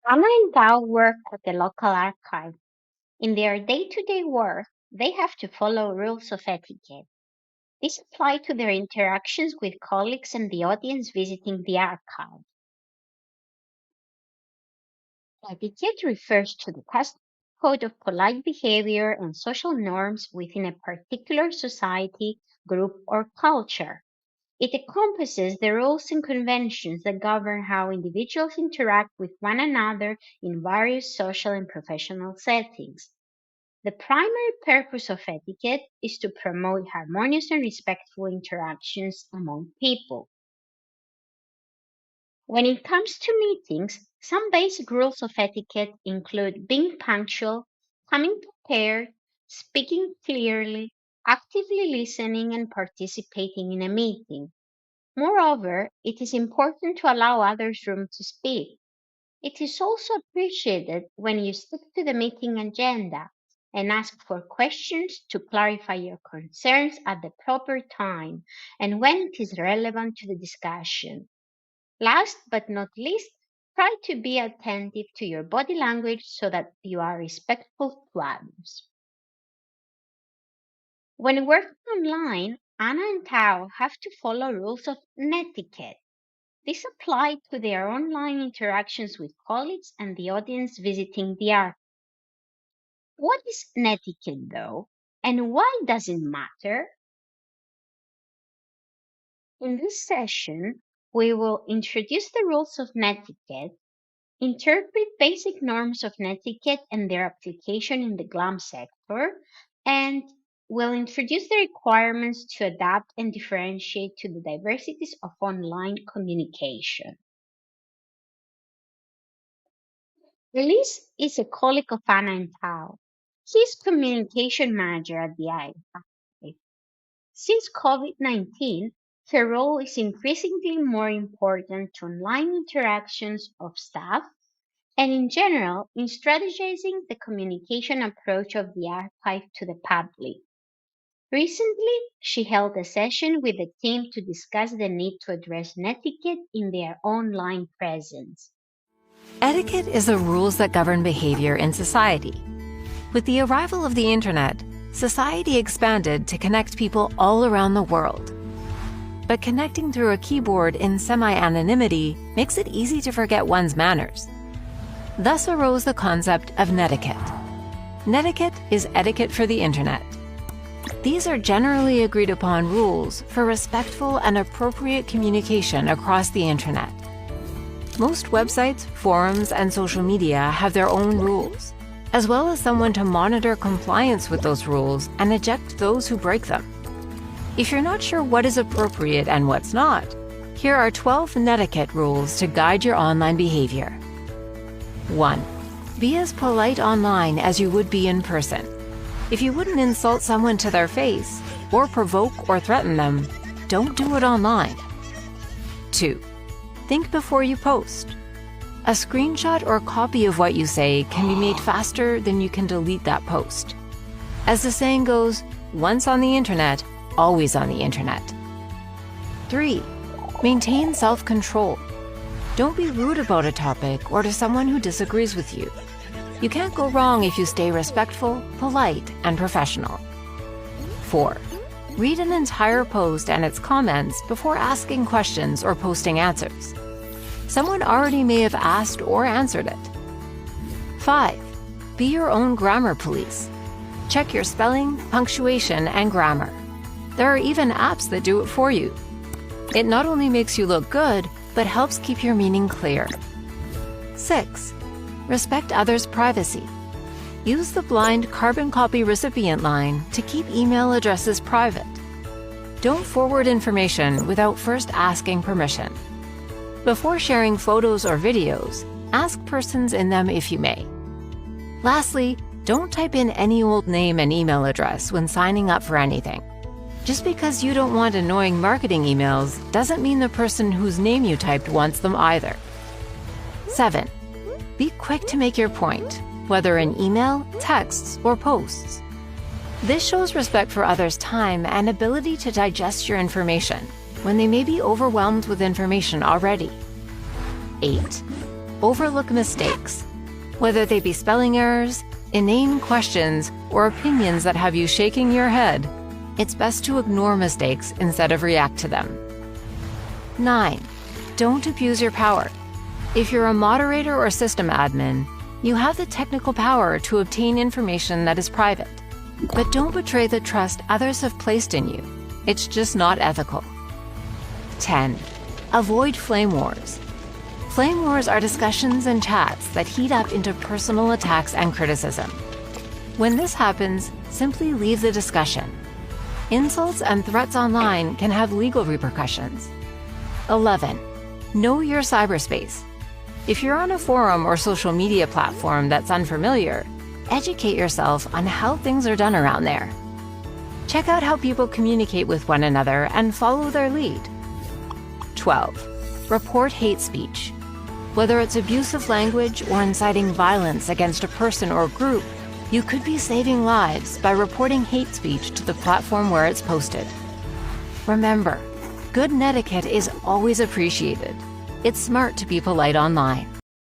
Anna and Bao work at the local archive. In their day to day work, they have to follow rules of etiquette. These apply to their interactions with colleagues and the audience visiting the archive. Etiquette refers to the custom code of polite behavior and social norms within a particular society, group, or culture. It encompasses the rules and conventions that govern how individuals interact with one another in various social and professional settings. The primary purpose of etiquette is to promote harmonious and respectful interactions among people. When it comes to meetings, some basic rules of etiquette include being punctual, coming prepared, speaking clearly, actively listening, and participating in a meeting. Moreover, it is important to allow others room to speak. It is also appreciated when you stick to the meeting agenda and ask for questions to clarify your concerns at the proper time and when it is relevant to the discussion. Last but not least, try to be attentive to your body language so that you are respectful to others. When working online, Anna and Tao have to follow rules of netiquette. This applied to their online interactions with colleagues and the audience visiting the art. What is netiquette though? And why does it matter? In this session, we will introduce the rules of netiquette, interpret basic norms of netiquette and their application in the glam sector, and will introduce the requirements to adapt and differentiate to the diversities of online communication. Elise is a colleague of Anna and Tao. She's communication manager at the IFA. Since COVID-19, her role is increasingly more important to online interactions of staff and in general in strategizing the communication approach of the archive to the public. Recently, she held a session with the team to discuss the need to address netiquette in their online presence. Etiquette is the rules that govern behavior in society. With the arrival of the internet, society expanded to connect people all around the world. But connecting through a keyboard in semi-anonymity makes it easy to forget one's manners. Thus arose the concept of netiquette. Netiquette is etiquette for the internet. These are generally agreed upon rules for respectful and appropriate communication across the internet. Most websites, forums, and social media have their own rules, as well as someone to monitor compliance with those rules and eject those who break them. If you're not sure what is appropriate and what's not, here are 12 netiquette rules to guide your online behavior. 1. Be as polite online as you would be in person. If you wouldn't insult someone to their face, or provoke or threaten them, don't do it online. 2. Think before you post. A screenshot or copy of what you say can be made faster than you can delete that post. As the saying goes, once on the internet, always on the internet. 3. Maintain self-control. Don't be rude about a topic or to someone who disagrees with you. You can't go wrong if you stay respectful, polite, and professional. 4. Read an entire post and its comments before asking questions or posting answers. Someone already may have asked or answered it. 5. Be your own grammar police. Check your spelling, punctuation, and grammar. There are even apps that do it for you. It not only makes you look good, but helps keep your meaning clear. 6. Respect others' privacy. Use the blind carbon copy recipient line to keep email addresses private. Don't forward information without first asking permission. Before sharing photos or videos, ask persons in them if you may. Lastly, don't type in any old name and email address when signing up for anything. Just because you don't want annoying marketing emails doesn't mean the person whose name you typed wants them either. 7. Be quick to make your point, whether in email, texts, or posts. This shows respect for others' time and ability to digest your information when they may be overwhelmed with information already. 8. overlook mistakes, whether they be spelling errors, inane questions, or opinions that have you shaking your head. It's best to ignore mistakes instead of react to them. 9. Don't abuse your power. If you're a moderator or system admin, you have the technical power to obtain information that is private. But don't betray the trust others have placed in you. It's just not ethical. 10. Avoid flame wars. Flame wars are discussions and chats that heat up into personal attacks and criticism. When this happens, simply leave the discussion. Insults and threats online can have legal repercussions. 11. Know your cyberspace. If you're on a forum or social media platform that's unfamiliar, educate yourself on how things are done around there. Check out how people communicate with one another and follow their lead. 12. Report hate speech. Whether it's abusive language or inciting violence against a person or group, you could be saving lives by reporting hate speech to the platform where it's posted. Remember, good netiquette is always appreciated. It's smart to be polite online.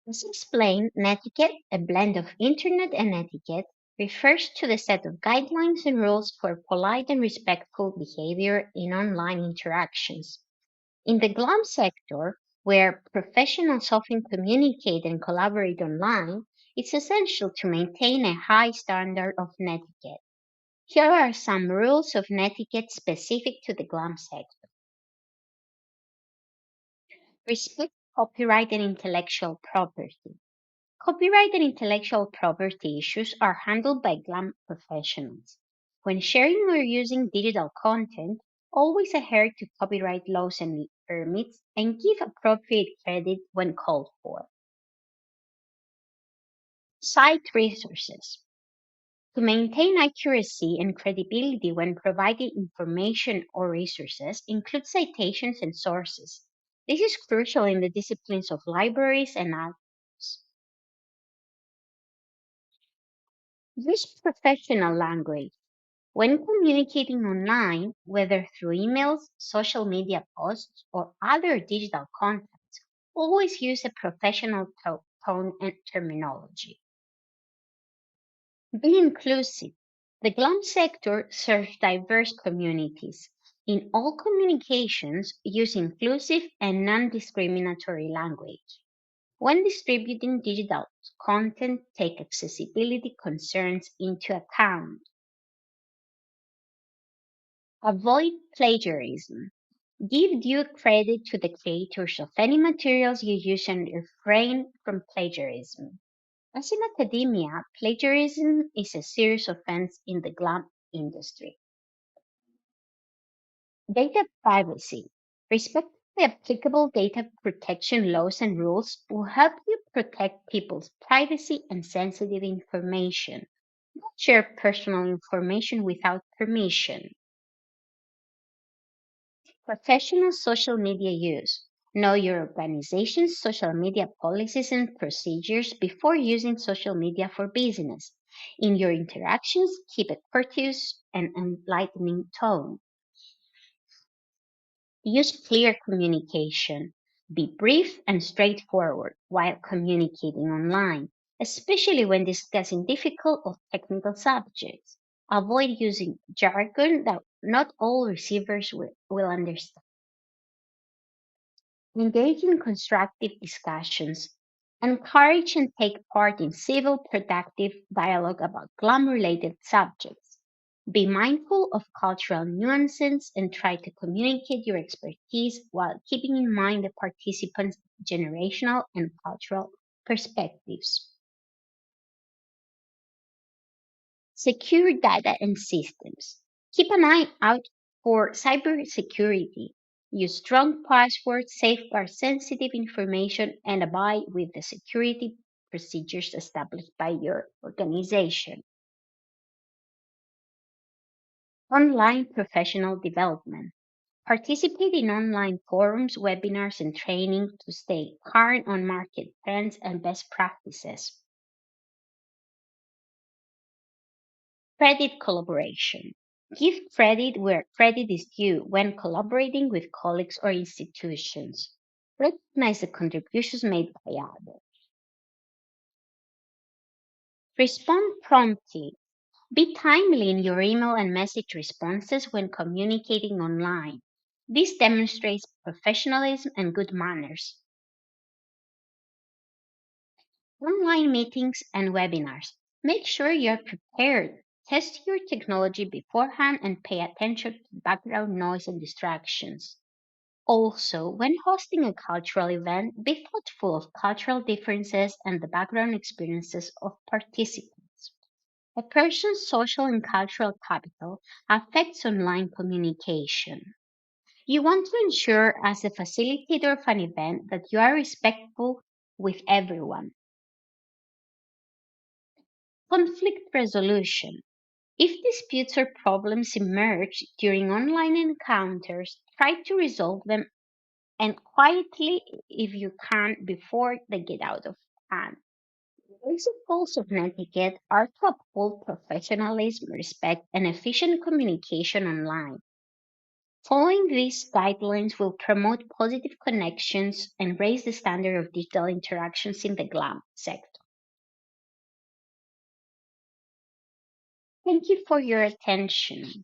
As explained, Netiquette, a blend of internet and etiquette, refers to the set of guidelines and rules for polite and respectful behavior in online interactions. In the glam sector, where professionals often communicate and collaborate online, it's essential to maintain a high standard of netiquette. Here are some rules of netiquette specific to the glam sector. Respect copyright and intellectual property. Copyright and intellectual property issues are handled by glam professionals. When sharing or using digital content, always adhere to copyright laws and permits and give appropriate credit when called for. Cite resources. To maintain accuracy and credibility when providing information or resources, include citations and sources. This is crucial in the disciplines of libraries and others. Use professional language. When communicating online, whether through emails, social media posts, or other digital contacts, always use a professional tone and terminology. Be inclusive. The GLAM sector serves diverse communities. In all communications, use inclusive and non discriminatory language. When distributing digital content, take accessibility concerns into account. Avoid plagiarism. Give due credit to the creators of any materials you use and refrain from plagiarism. As in academia, plagiarism is a serious offense in the GLAM industry. Data privacy. Respect the applicable data protection laws and rules will help you protect people's privacy and sensitive information. Don't share personal information without permission. Professional social media use. Know your organization's social media policies and procedures before using social media for business. In your interactions, keep a courteous and enlightening tone. Use clear communication. Be brief and straightforward while communicating online, especially when discussing difficult or technical subjects. Avoid using jargon that not all receivers will understand. Engage in constructive discussions. Encourage and take part in civil, productive dialogue about GLAM related subjects. Be mindful of cultural nuances and try to communicate your expertise while keeping in mind the participants' generational and cultural perspectives. Secure data and systems. Keep an eye out for cybersecurity. Use strong passwords, safeguard sensitive information, and abide with the security procedures established by your organization. Online professional development. Participate in online forums, webinars, and training to stay current on market trends and best practices. Credit collaboration. Give credit where credit is due when collaborating with colleagues or institutions. Recognize the contributions made by others. Respond promptly. Be timely in your email and message responses when communicating online. This demonstrates professionalism and good manners. Online meetings and webinars. Make sure you're prepared. Test your technology beforehand and pay attention to background noise and distractions. Also, when hosting a cultural event, be thoughtful of cultural differences and the background experiences of participants. A person's social and cultural capital affects online communication. You want to ensure, as a facilitator of an event, that you are respectful with everyone. Conflict resolution. If disputes or problems emerge during online encounters, try to resolve them and quietly if you can before they get out of hand. Basic goals of Netiquette are to uphold professionalism, respect, and efficient communication online. Following these guidelines will promote positive connections and raise the standard of digital interactions in the GLAM sector. Thank you for your attention.